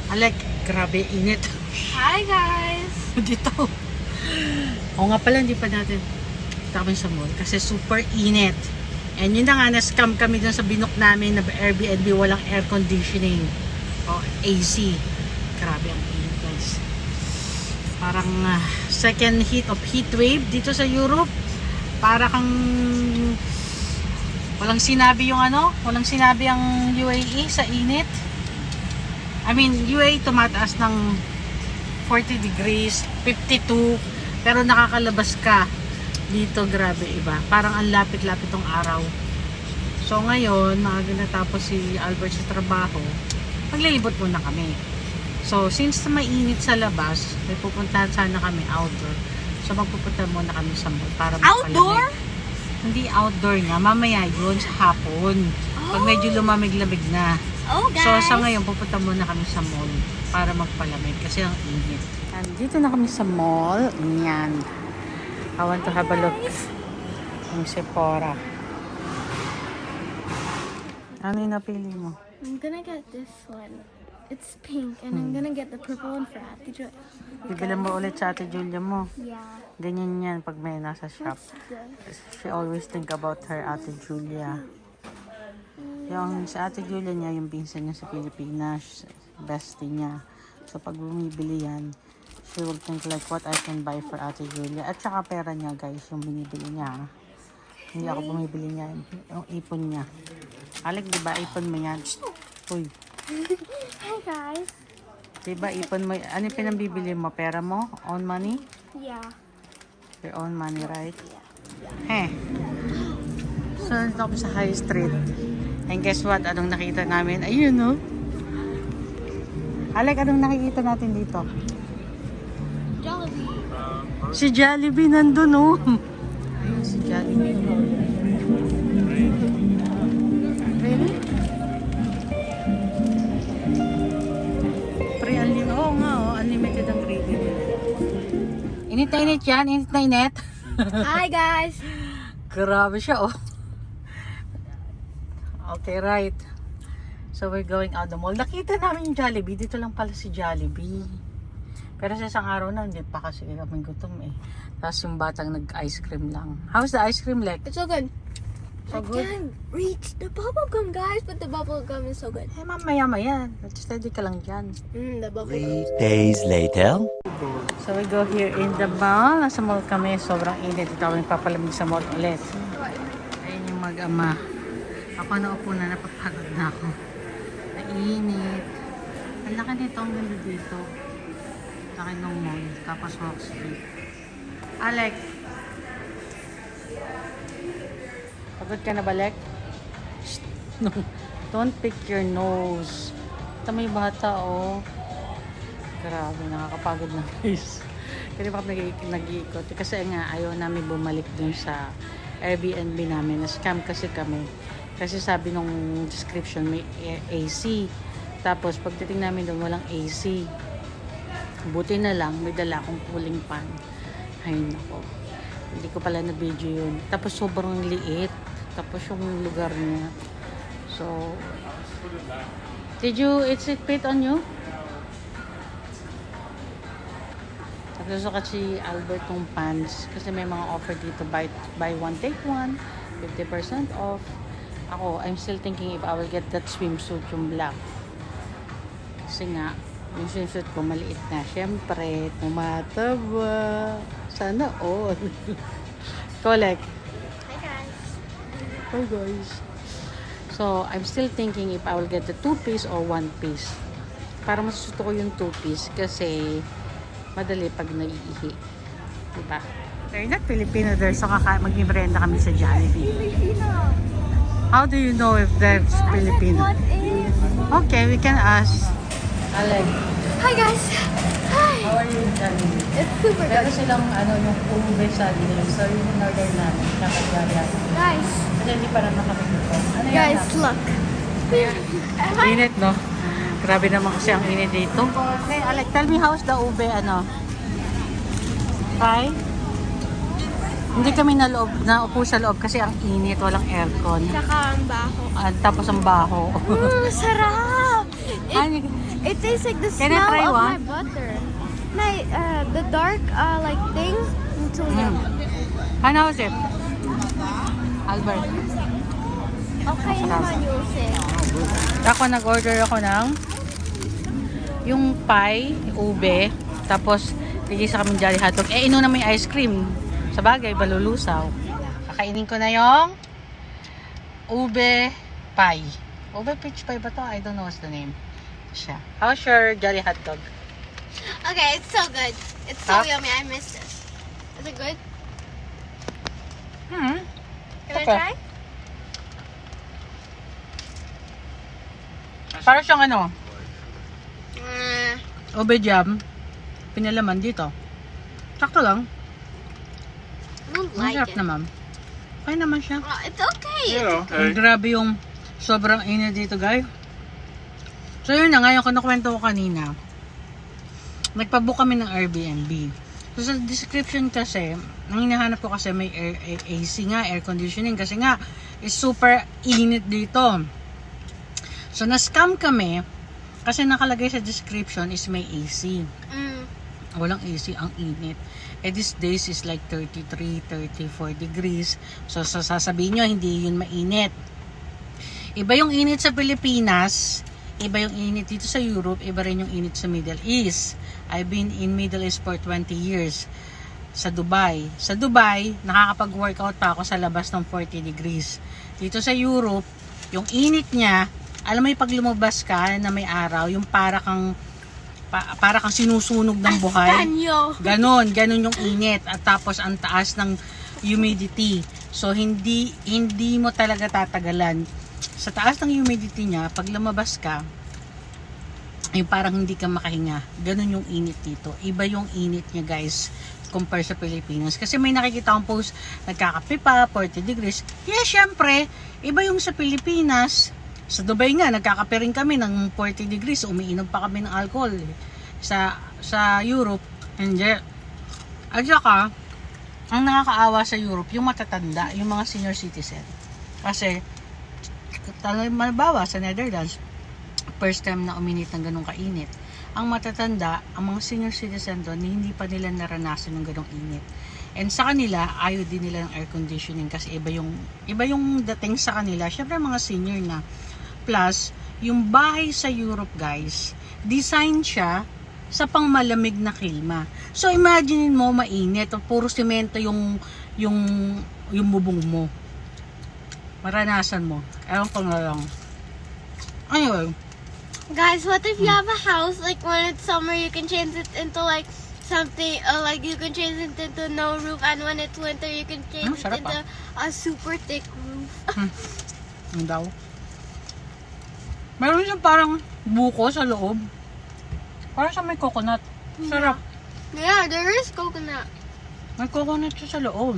Alek, grabe init. Hi guys! Dito. O nga pala, hindi pa natin kami sa mall kasi super init. And yun na nga, na-scam kami dun sa binok namin na Airbnb, walang air conditioning o AC. Grabe ang init, guys. Parang second heat of heat wave dito sa Europe. Para kang walang sinabi yung walang sinabi ang UAE sa init. I mean, UAE tumataas ng 40 degrees, 52, pero nakakalabas ka dito, grabe iba. Parang ang lapit-lapit tong araw. So ngayon, maaga natapos si Albert sa trabaho, maglilibot muna kami. So since mainit sa labas, may pupuntahan sana kami outdoor. So magpupunta muna kami sa mall para magpalamig. Outdoor? Hindi outdoor nga, mamaya yun sa hapon. Pag medyo lumamig-lamig na. Oh guys! So sa ngayon, pupunta muna kami sa mall para magpalamig kasi ang init. Dito na kami sa mall. Yan. I want to have a look. Yung Sephora. Ano yung napili mo? I'm gonna get this one. It's pink and I'm gonna get the purple one for Ate Joy. Bibilan mo ulit sa Ate Julia mo. Yeah. Ganyan yan pag may nasa shop. That's good. She always think about her Ate Julia. Yung sa Ate Julia niya, yung pinsan niya sa Pilipinas, bestie niya. So pag bumibili yan, she will think like what I can buy for Ate Julia. At saka pera niya guys, yung binibili niya. Hindi ako bumibili niya. Yung ipon niya. Alek, di ba ipon mo yan? Uy. Hi guys! Diba ipon mo? Ano yung pinambibili mo? Pera mo? Own money? Yeah. Your own money, right? Heh. So, nandito kami sa High Street. And guess what? Anong nakita namin? Ayun, no? Alek, anong nakikita natin dito? Jollibee. Si Jollibee nandun, no? Ayun, si Jollibee. Really? Pre-unlimited. Oo nga, oh. Unlimited ang credit. Init na init yan. Init na init. Hi guys! Grabe siya, oh. Okay, right. So, we're going out the mall. Nakita namin yung Jollibee. Dito lang pala si Jollibee. Pero sa isang araw na, hindi pa kasi kami gutom eh. Tapos yung batang nag-ice cream lang. How's the ice cream like? It's so good. So I good? can't reach the bubble gum guys, but the bubble gum is so good. Eh, mamaya-maya. Steady ka lang dyan. The bubble 3 gum. days later. So, we go here in the mall. Nasa mall kami. Sobrang init. Dito kami papalamig sa mall ulit. Ayun yung mag-ama. Ako naupo na, napapagod na ako. Mainit. Ang laki nito, ang ganda dito. Laki ng mall. Tapos Walk Street. Alec. Pagod ka na ba, Alec? Shh. No. Don't pick your nose. Ito may bata, oh. Grabe, nakakapagod na guys. Kasi bakit nag-iikot? Kasi nga, ayaw namin bumalik dun sa Airbnb namin. Na-scam kasi kami. Kasi sabi nung description may AC. Tapos pagdating namin doon walang AC. Buti na lang may dala akong cooling fan. Ay nako. Hindi ko pala na video yun. Tapos sobrang liit. Tapos yung lugar niya. So did it fit on you? Nagsusukat si Albert ng pants kasi may mga offer dito buy one take one 50% off. Ako, I'm still thinking if I will get that swimsuit, yung black. Kasi nga, yung swimsuit ko maliit na. Siyempre, tumataba. Sana all. Collect. Hi guys! Hi guys. So, I'm still thinking if I will get the 2-piece or 1-piece. Para mas gusto ko yung 2-piece kasi madali pag naiihi. Diba? They're not Filipino there, so mag-merienda kami sa Jollibee. Filipino! How do you know if they're Filipino? What is? Okay, we can ask. Alec, Hi guys! Hi! how are you in Jollibee? It's super Meron good. silang yung ube sa nila. So, yung order namin, nakagaya. Guys! Kasi hindi pa naman kami dito. Ano yan? Guys, look! Init, no? Grabe naman kasi ang init dito. Hey, Alec, tell me how's the ube, Hi? Hindi kami naupo sa loob kasi ang init, walang aircon. Tsaka ang baho. Tapos ang baho. Sarap! Ay, It tastes like the Can I smell try of one? my butter. The dark like thing. Until Ano is it? Albert. Okay naman yung say. Ako nag-order ako ng yung pie, ube, tapos tigisa kaming Jolly Hotdog. Eh, inuna mo yung ice cream. Sa bagay, balulusaw. Kakainin ko na yung ube pie. Ube peach pie ba to? I don't know what's the name. Siya. How's your Jolly Hotdog? Okay, it's so good. It's so Huh? yummy. I missed it. Is it good? Hmm. Can I Okay. try? Para siyang ano, Uh, ube jam, pinalaman dito. Sakto lang. I don't like Masarap it. naman. Okay naman siya. It's okay. Ang grabe yung sobrang init dito, guys. So yun na nga, yung kinukwento ko kanina. Nagpabook kami ng Airbnb. So sa description kasi, ang hinahanap ko kasi may AC nga, air conditioning. Kasi nga, is super init dito. So na-scam kami, kasi nakalagay sa description is may AC. Walang AC, ang init. Eh these days is like 33, 34 degrees. So sasabihin nyo, hindi yun mainit. Iba yung init sa Pilipinas, iba yung init dito sa Europe, iba rin yung init sa Middle East. I've been in Middle East for 20 years. Sa Dubai. Sa Dubai, nakakapag-workout pa ako sa labas ng 40 degrees. Dito sa Europe, yung init niya, alam mo yung pag lumabas ka na may araw, yung para kang sinusunog ng buhay. Tanyo. Ganon yung init. At tapos ang taas ng humidity. So hindi mo talaga tatagalan. Sa taas ng humidity niya, pag lumabas ka, yung parang hindi ka makahinga. Ganon yung init dito. Iba yung init niya, guys, compare sa Pilipinas. Kasi may nakikita akong post, nagkakape pa, 40 degrees. Yeah, syempre, iba yung sa Pilipinas. Sa Dubai nga, nagkakape rin kami ng 40 degrees. Umiinom pa kami ng alcohol. Sa Europe, hindi. At saka, ang nakakaawa sa Europe, yung matatanda, yung mga senior citizen. Kasi, malbawa sa Netherlands, first time na uminit ng ganong kainit. Ang matatanda, ang mga senior citizen doon, hindi pa nila naranasan ng ganong init. And sa kanila, ayaw din nila ng air conditioning kasi iba yung dating sa kanila. Syempre mga senior na. Plus, yung bahay sa Europe, guys, design siya sa pangmalamig na klima. So imagine mo mainit, puro semento yung bubong mo. Maranasan mo. Ewan ko na lang. Anyway, Guys, what if you have a house, like when it's summer, you can change it into like something, like you can change it into no roof, and when it's winter, you can change it sarap, into a super thick roof. ang daw. Meron siyang parang buko sa loob. Parang siya may coconut. Sarap. Yeah, there is coconut. May coconut siya sa loob.